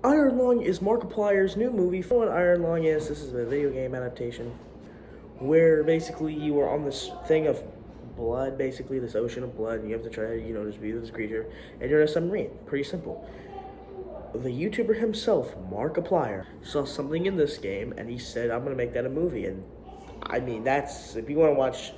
Iron Lung is Markiplier's new movie. For what Iron Lung is, this is a video game adaptation where basically you are on this thing of blood, basically this ocean of blood, and you have to try to, just be this creature, and you're in a submarine. Pretty simple. The YouTuber himself, Markiplier, saw something in this game, and he said, I'm going to make that a movie. And I mean, that's, if you want to watch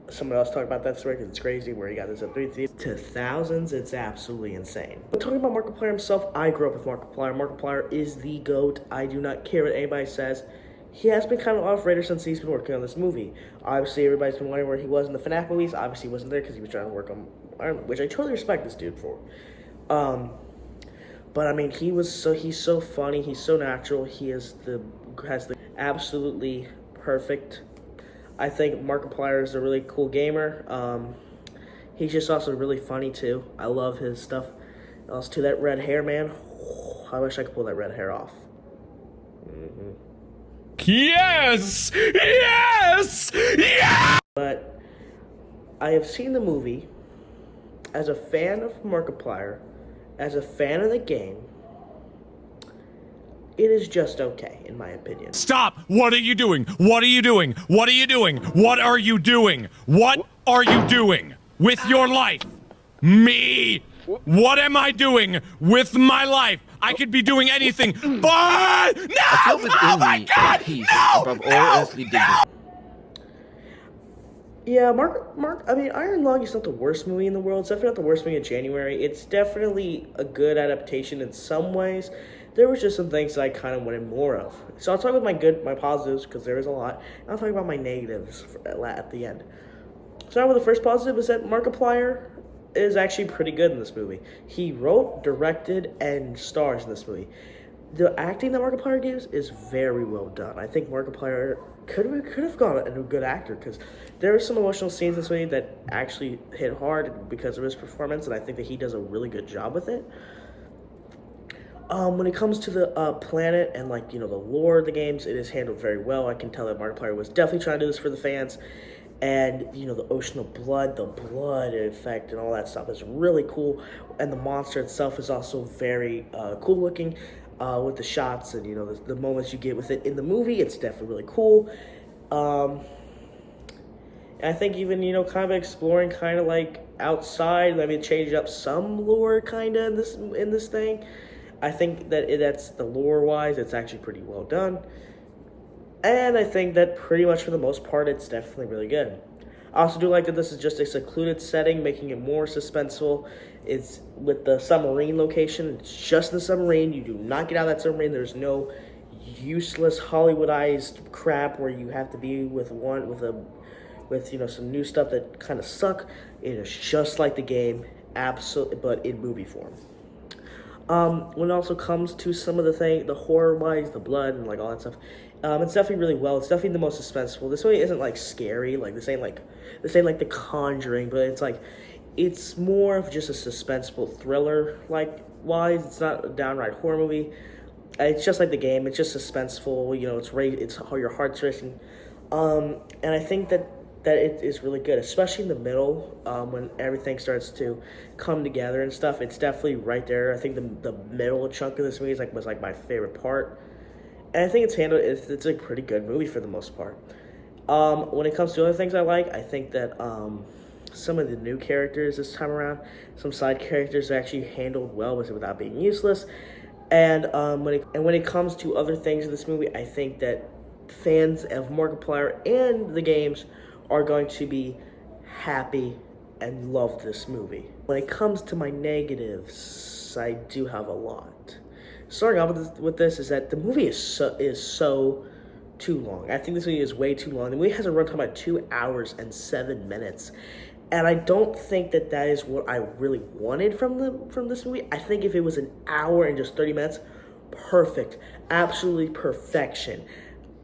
someone else talk about that story, because it's crazy where he got this up to thousands, it's absolutely insane. But talking about Markiplier himself, I grew up with Markiplier. Markiplier is the GOAT. I do not care what anybody says. He has been kind of off-radar since he's been working on this movie. Obviously, everybody's been wondering where he was in the FNAF movies. Obviously, he wasn't there because he was trying to work on Iron Man, which I totally respect this dude for. But I mean, he's so funny, he's so natural, has the absolutely perfect. I think Markiplier is a really cool gamer. He's just also really funny too. I love his stuff. Also, to that red hair, man. I wish I could pull that red hair off. Yes! Yes! Yes! But I have seen the movie as a fan of Markiplier, as a fan of the game. It is just okay, in my opinion. Stop! What are you doing? What are you doing? What are you doing? What are you doing? What are you doing with your life? Me? What am I doing with my life? I could be doing anything, but no! Oh my God! No! Above all earthly dignity. Yeah, I mean, Iron Lung is not the worst movie in the world. It's definitely not the worst movie in January. It's definitely a good adaptation in some ways. There was just some things that I kind of wanted more of. So I'll talk about my positives, because there is a lot, and I'll talk about my negatives at the end. So the first positive is that Markiplier is actually pretty good in this movie. He wrote, directed, and stars in this movie. The acting that Markiplier gives is very well done. I think Markiplier could have gone a good actor, because there are some emotional scenes in this movie that actually hit hard because of his performance, and I think that he does a really good job with it. When it comes to the planet and the lore of the games, it is handled very well. I can tell that Markiplier was definitely trying to do this for the fans. And, the ocean of blood, the blood effect and all that stuff is really cool. And the monster itself is also very cool looking with the shots and, the moments you get with it in the movie. It's definitely really cool. And I think even, kind of exploring kind of like outside, change up some lore kind of in this thing. I think that that's the lore-wise, it's actually pretty well done. And I think that pretty much for the most part, it's definitely really good. I also do like that this is just a secluded setting, making it more suspenseful. It's with the submarine location. It's just the submarine. You do not get out of that submarine. There's no useless Hollywoodized crap where you have to be with some new stuff that kind of suck. It is just like the game, absolutely, but in movie form. When it also comes to some of the horror-wise, the blood and all that stuff, it's definitely really well. It's definitely the most suspenseful. This movie isn't scary, this ain't like The Conjuring, but it's more of just a suspenseful thriller wise. It's not a downright horror movie. It's just like the game. It's just suspenseful. It's your heart's racing, and I think that it is really good, especially in the middle, when everything starts to come together and stuff. It's definitely right there. I think the middle chunk of this movie was my favorite part, and I think it's handled. It's a pretty good movie for the most part. When it comes to other things I think that some of the new characters this time around, some side characters are actually handled well without being useless, and when it comes to other things in this movie, I think that fans of Markiplier and the games are going to be happy and love this movie. When it comes to my negatives, I do have a lot. Starting off with this is that the movie is so too long. I think this movie is way too long. The movie has a runtime of 2 hours and 7 minutes. And I don't think that is what I really wanted from this movie. I think if it was an hour and just 30 minutes, perfect. Absolutely perfection.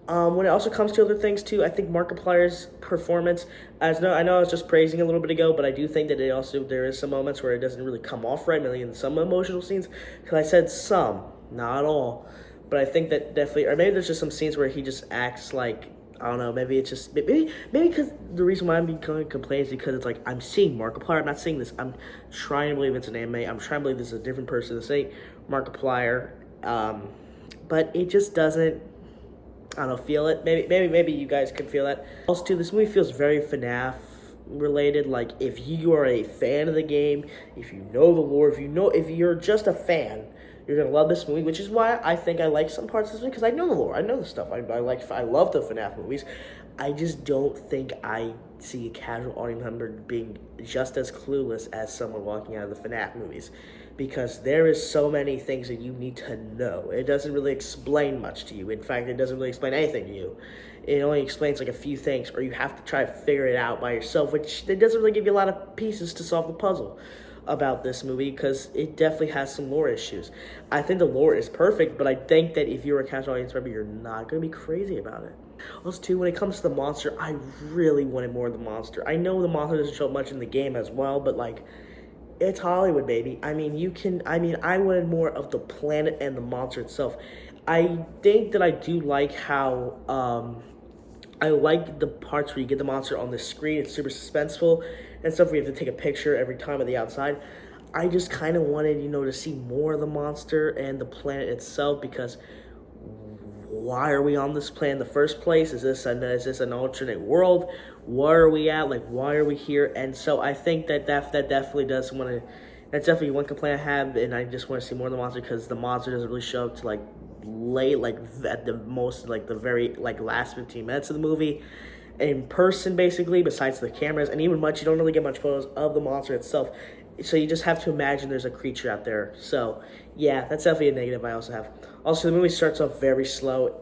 When it also comes to other things too, I think Markiplier's performance, I know I was just praising a little bit ago, but I do think that there is some moments where it doesn't really come off right, mainly in some emotional scenes, because I said some, not all, but I think that definitely, or maybe there's just some scenes where he just acts I don't know, maybe it's just, maybe because the reason why I'm becoming complaining is because it's I'm seeing Markiplier, I'm not seeing this, I'm trying to believe it's an anime, I'm trying to believe this is a different person, this ain't Markiplier, But it just doesn't, I don't know, feel it. Maybe you guys can feel that. Also, too, this movie feels very FNAF related. Like, if you are a fan of the game, if you know the lore, if you're just a fan, you're gonna love this movie. Which is why I think I like some parts of this movie, because I know the lore, I know the stuff. I love the FNAF movies. I just don't think I see a casual audience member being just as clueless as someone walking out of the FNAF movies, because there is so many things that you need to know. It doesn't really explain much to you. In fact, it doesn't really explain anything to you. It only explains like a few things, or you have to try to figure it out by yourself, which it doesn't really give you a lot of pieces to solve the puzzle about this movie, because it definitely has some lore issues. I think the lore is perfect, but I think that if you're a casual audience member, you're not going to be crazy about it. Also, too, when it comes to the monster, I really wanted more of the monster. I know the monster doesn't show up much in the game as well, but like, it's Hollywood, baby. I wanted more of the planet and the monster itself. I think that I do like how, I like the parts where you get the monster on the screen. It's super suspenseful and stuff where you have to take a picture every time of the outside. I just kind of wanted, to see more of the monster and the planet itself, because why are we on this planet in the first place? Is this an alternate world? Where are we at? Like, why are we here? And so I think that definitely does want to. That's definitely one complaint I have, and I just want to see more of the monster, because the monster doesn't really show up to like late, like at the most, like the very like last 15 minutes of the movie in person, basically, besides the cameras, and even much, you don't really get much photos of the monster itself. So you just have to imagine there's a creature out there. So yeah, that's definitely a negative I also have. Also, the movie starts off very slow.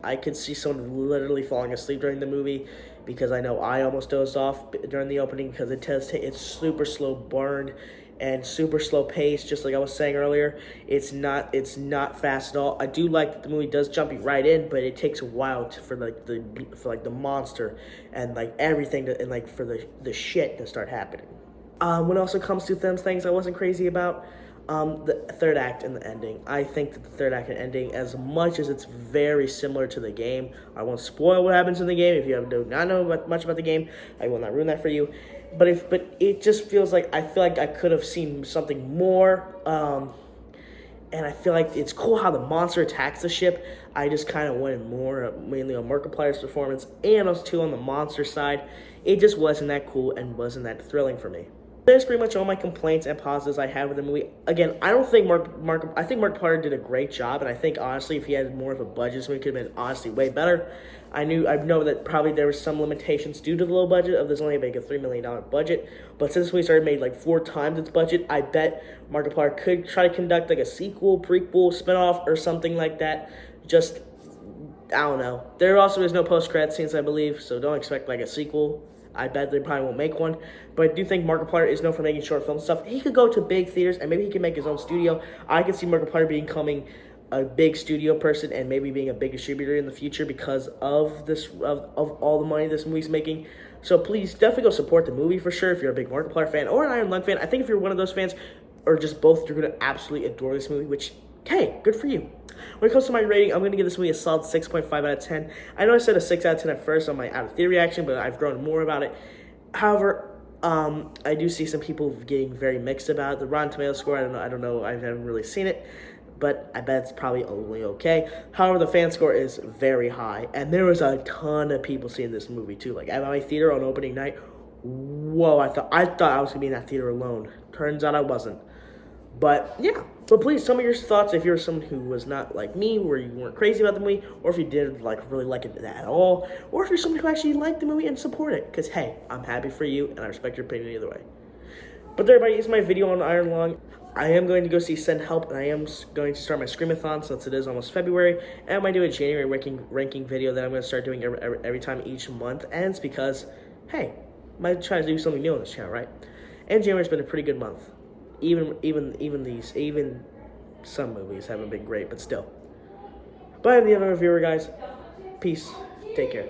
I could see someone literally falling asleep during the movie, because I know I almost dozed off during the opening, because it's super slow burn and super slow pace, just like I was saying earlier. It's not fast at all. I do like that the movie does jump you right in, but it takes a while for the monster and like everything to, and like for the shit to start happening. When it also comes to them things I wasn't crazy about, the third act and the ending. I think that the third act and ending, as much as it's very similar to the game, I won't spoil what happens in the game. If you do not know much about the game, I will not ruin that for you. But it just feels like, I feel like I could have seen something more. And I feel like it's cool how the monster attacks the ship. I just kind of wanted more, mainly on Markiplier's performance, and also too on the monster side. It just wasn't that cool and wasn't that thrilling for me. That's pretty much all my complaints and positives I have with the movie. Again, I don't think I think Markiplier did a great job, and I think honestly, if he had more of a budget, this movie could have been honestly way better. I know that probably there was some limitations due to the low budget of this only being a $3 million budget, but since we started made like 4 times its budget, I bet Markiplier could try to conduct like a sequel, prequel, spinoff, or something like that. Just, I don't know. There also is no post-credit scenes, I believe, so don't expect like a sequel. I bet they probably won't make one, but I do think Markiplier is known for making short film stuff. He could go to big theaters, and maybe he can make his own studio. I could see Markiplier becoming a big studio person and maybe being a big distributor in the future, because of this of all the money this movie's making. So please definitely go support the movie for sure if you're a big Markiplier fan or an Iron Lung fan. I think if you're one of those fans, or just both, you're going to absolutely adore this movie, which, hey, good for you. When it comes to my rating, I'm going to give this movie a solid 6.5 out of 10. I know I said a 6 out of 10 at first on my out-of-theater reaction, but I've grown more about it. However, I do see some people getting very mixed about it. The Rotten Tomatoes score, I don't know, I haven't really seen it, but I bet it's probably only okay. However, the fan score is very high, and there was a ton of people seeing this movie too. Like at my theater on opening night, whoa, I thought I was gonna be in that theater alone. Turns out I wasn't. But yeah, so please tell me your thoughts if you're someone who was not like me, where you weren't crazy about the movie, or if you did like really like it at all, or if you're someone who actually liked the movie and support it. Because hey, I'm happy for you, and I respect your opinion either way. But there, everybody, is my video on Iron Lung. I am going to go see Send Help, and I am going to start my Screamathon since it is almost February. And I might do a January ranking video that I'm going to start doing every time each month ends, because hey, I might try to do something new on this channel, right? And January's been a pretty good month. Even some movies haven't been great, but still. But I'm the other reviewer, guys. Peace. Take care.